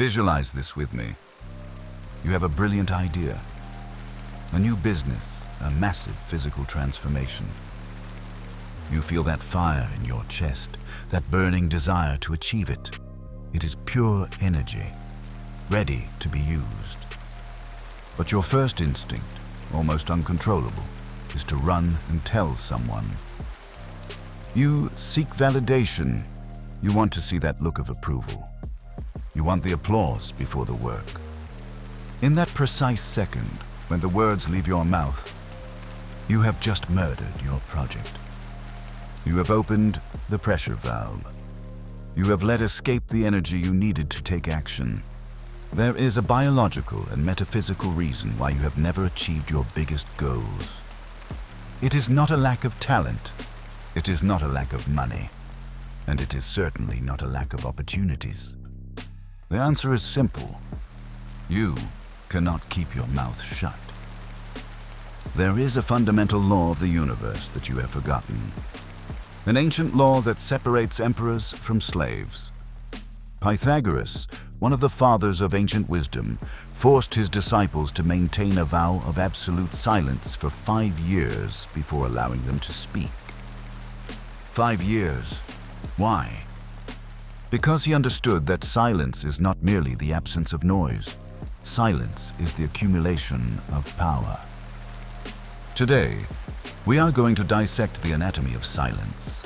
Visualize this with me. You have a brilliant idea, a new business, a massive physical transformation. You feel that fire in your chest, that burning desire to achieve it. It is pure energy, ready to be used. But your first instinct, almost uncontrollable, is to run and tell someone. You seek validation. You want to see that look of approval. You want the applause before the work. In that precise second, when the words leave your mouth, you have just murdered your project. You have opened the pressure valve. You have let escape the energy you needed to take action. There is a biological and metaphysical reason why you have never achieved your biggest goals. It is not a lack of talent. It is not a lack of money. And it is certainly not a lack of opportunities. The answer is simple. You cannot keep your mouth shut. There is a fundamental law of the universe that you have forgotten. An ancient law that separates emperors from slaves. Pythagoras, one of the fathers of ancient wisdom, forced his disciples to maintain a vow of absolute silence for 5 years before allowing them to speak. 5 years. Why? Because he understood that silence is not merely the absence of noise. Silence is the accumulation of power. Today, we are going to dissect the anatomy of silence.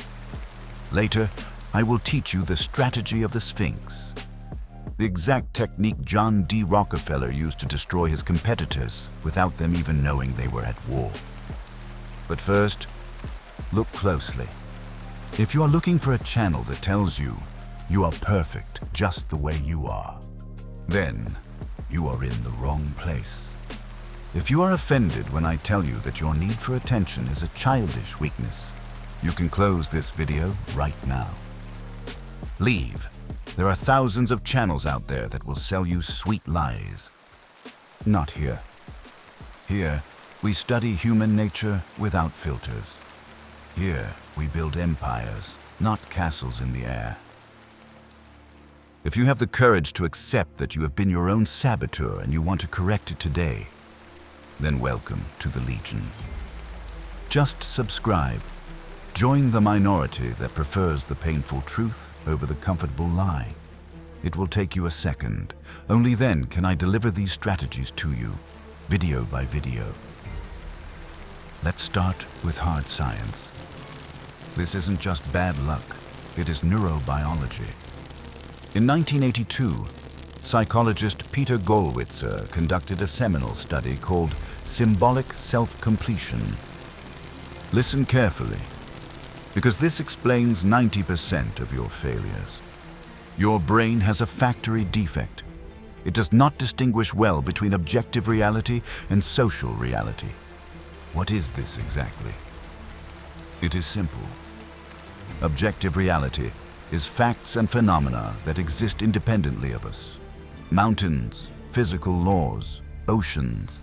Later, I will teach you the strategy of the Sphinx, the exact technique John D. Rockefeller used to destroy his competitors without them even knowing they were at war. But first, look closely. If you are looking for a channel that tells you you are perfect just the way you are, then you are in the wrong place. If you are offended when I tell you that your need for attention is a childish weakness, you can close this video right now. Leave. There are thousands of channels out there that will sell you sweet lies. Not here. Here, we study human nature without filters. Here, we build empires, not castles in the air. If you have the courage to accept that you have been your own saboteur and you want to correct it today, then welcome to the Legion. Just subscribe. Join the minority that prefers the painful truth over the comfortable lie. It will take you a second. Only then can I deliver these strategies to you, video by video. Let's start with hard science. This isn't just bad luck, it is neurobiology. In 1982, psychologist Peter Gollwitzer conducted a seminal study called Symbolic Self-Completion. Listen carefully, because this explains 90% of your failures. Your brain has a factory defect. It does not distinguish well between objective reality and social reality. What is this exactly? It is simple. Objective reality is facts and phenomena that exist independently of us. Mountains, physical laws, oceans.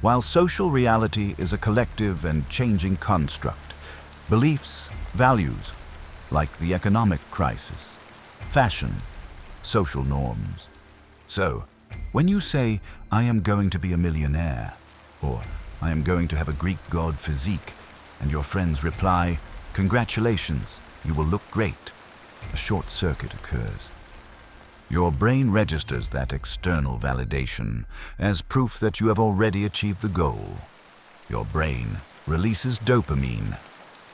While social reality is a collective and changing construct. Beliefs, values, like the economic crisis, fashion, social norms. So, when you say, "I am going to be a millionaire," or "I am going to have a Greek god physique," and your friends reply, "Congratulations, you will look great," a short circuit occurs. Your brain registers that external validation as proof that you have already achieved the goal. Your brain releases dopamine.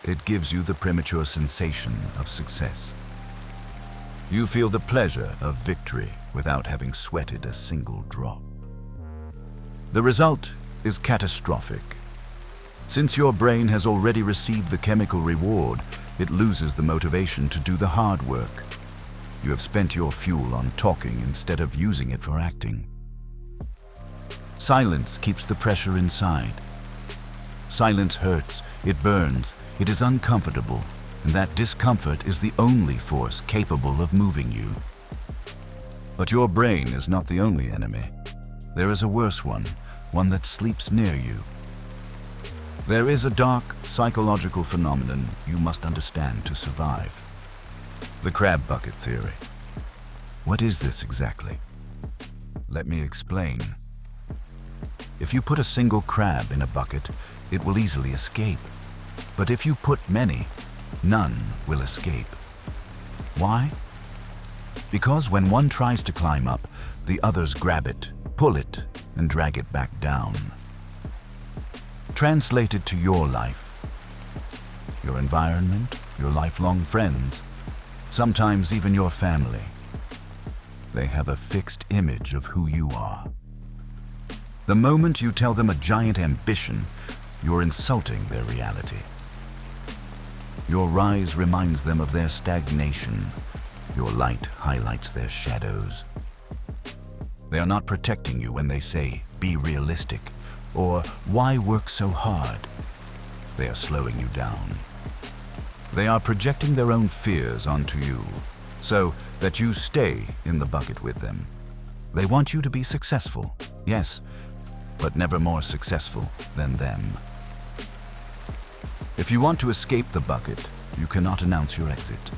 It gives you the premature sensation of success. You feel the pleasure of victory without having sweated a single drop. The result is catastrophic. Since your brain has already received the chemical reward, it loses the motivation to do the hard work. You have spent your fuel on talking instead of using it for acting. Silence keeps the pressure inside. Silence hurts, it burns, it is uncomfortable, and that discomfort is the only force capable of moving you. But your brain is not the only enemy. There is a worse one that sleeps near you. There is a dark psychological phenomenon you must understand to survive. The crab bucket theory. What is this exactly? Let me explain. If you put a single crab in a bucket, it will easily escape. But if you put many, none will escape. Why? Because when one tries to climb up, the others grab it, pull it, and drag it back down. Translate it to your life, your environment, your lifelong friends, sometimes even your family. They have a fixed image of who you are. The moment you tell them a giant ambition, you're insulting their reality. Your rise reminds them of their stagnation. Your light highlights their shadows. They are not protecting you when they say, "Be realistic," or "Why work so hard?" They are slowing you down. They are projecting their own fears onto you, so that you stay in the bucket with them. They want you to be successful, yes, but never more successful than them. If you want to escape the bucket, you cannot announce your exit.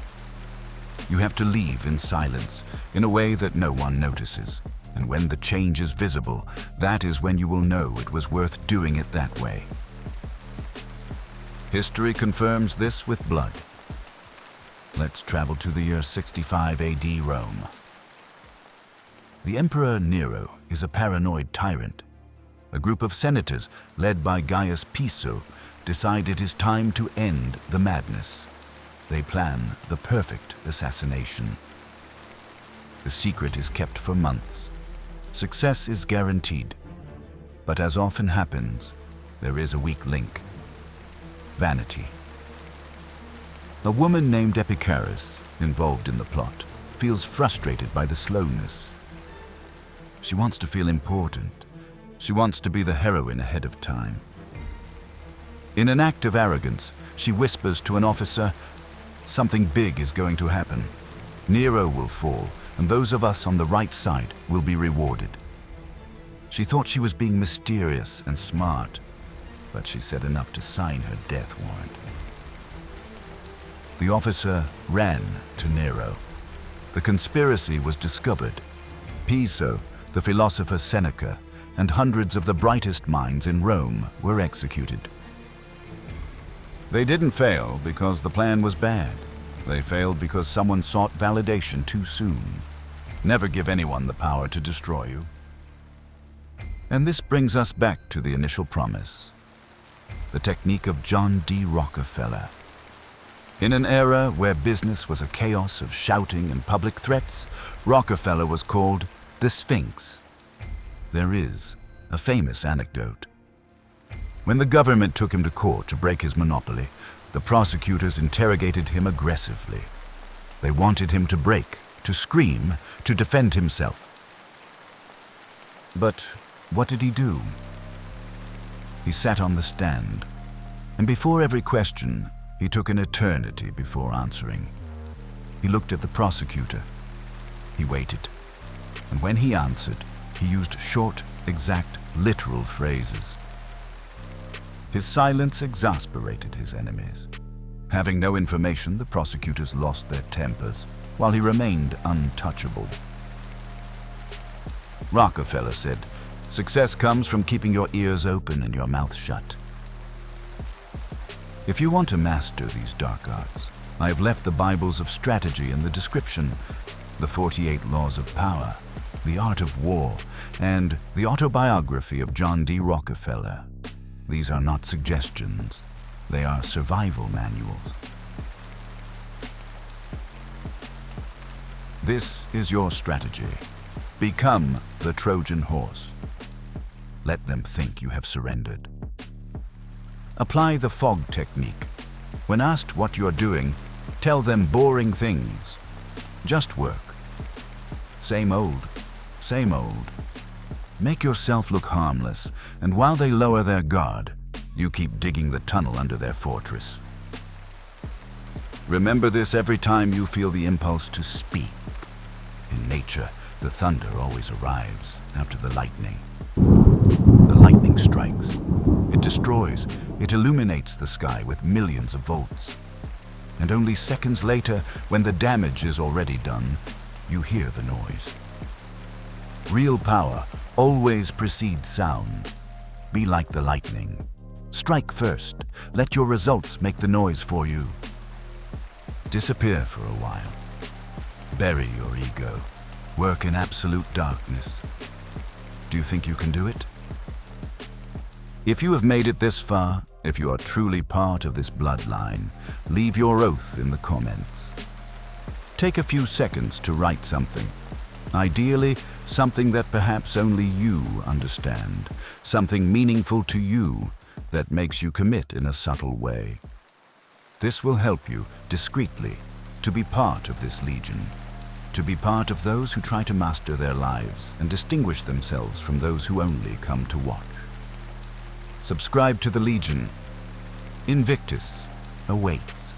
You have to leave in silence, in a way that no one notices. And when the change is visible, that is when you will know it was worth doing it that way. History confirms this with blood. Let's travel to the year 65 AD Rome. The Emperor Nero is a paranoid tyrant. A group of senators, led by Gaius Piso, decide it is time to end the madness. They plan the perfect assassination. The secret is kept for months. Success is guaranteed. But as often happens, there is a weak link. Vanity. A woman named Epicurus, involved in the plot, feels frustrated by the slowness. She wants to feel important. She wants to be the heroine ahead of time. In an act of arrogance, she whispers to an officer, "Something big is going to happen. Nero will fall, and those of us on the right side will be rewarded." She thought she was being mysterious and smart, but she said enough to sign her death warrant. The officer ran to Nero. The conspiracy was discovered. Piso, the philosopher Seneca, and hundreds of the brightest minds in Rome were executed. They didn't fail because the plan was bad. They failed because someone sought validation too soon. Never give anyone the power to destroy you. And this brings us back to the initial promise, the technique of John D. Rockefeller. In an era where business was a chaos of shouting and public threats, Rockefeller was called the Sphinx. There is a famous anecdote. When the government took him to court to break his monopoly, the prosecutors interrogated him aggressively. They wanted him to break, to scream, to defend himself. But what did he do? He sat on the stand, and before every question, he took an eternity before answering. He looked at the prosecutor. He waited, and when he answered, he used short, exact, literal phrases. His silence exasperated his enemies. Having no information, the prosecutors lost their tempers, while he remained untouchable. Rockefeller said, "Success comes from keeping your ears open and your mouth shut." If you want to master these dark arts, I have left the Bibles of strategy in the description, the 48 Laws of Power, the Art of War, and the autobiography of John D. Rockefeller. These are not suggestions, they are survival manuals. This is your strategy. Become the Trojan horse. Let them think you have surrendered. Apply the fog technique. When asked what you're doing, tell them boring things. Just work. Same old, same old. Make yourself look harmless, and while they lower their guard, you keep digging the tunnel under their fortress. Remember this every time you feel the impulse to speak. In nature, the thunder always arrives after the lightning. The lightning strikes. It destroys. It illuminates the sky with millions of volts. And only seconds later, when the damage is already done, you hear the noise. Real power always precedes sound. Be like the lightning. Strike first. Let your results make the noise for you. Disappear for a while. Bury your ego. Work in absolute darkness. Do you think you can do it? If you have made it this far, if you are truly part of this bloodline, leave your oath in the comments. Take a few seconds to write something. Ideally, something that perhaps only you understand, something meaningful to you that makes you commit in a subtle way. This will help you, discreetly, to be part of this legion, to be part of those who try to master their lives and distinguish themselves from those who only come to watch. Subscribe to the Legion. Invictus awaits.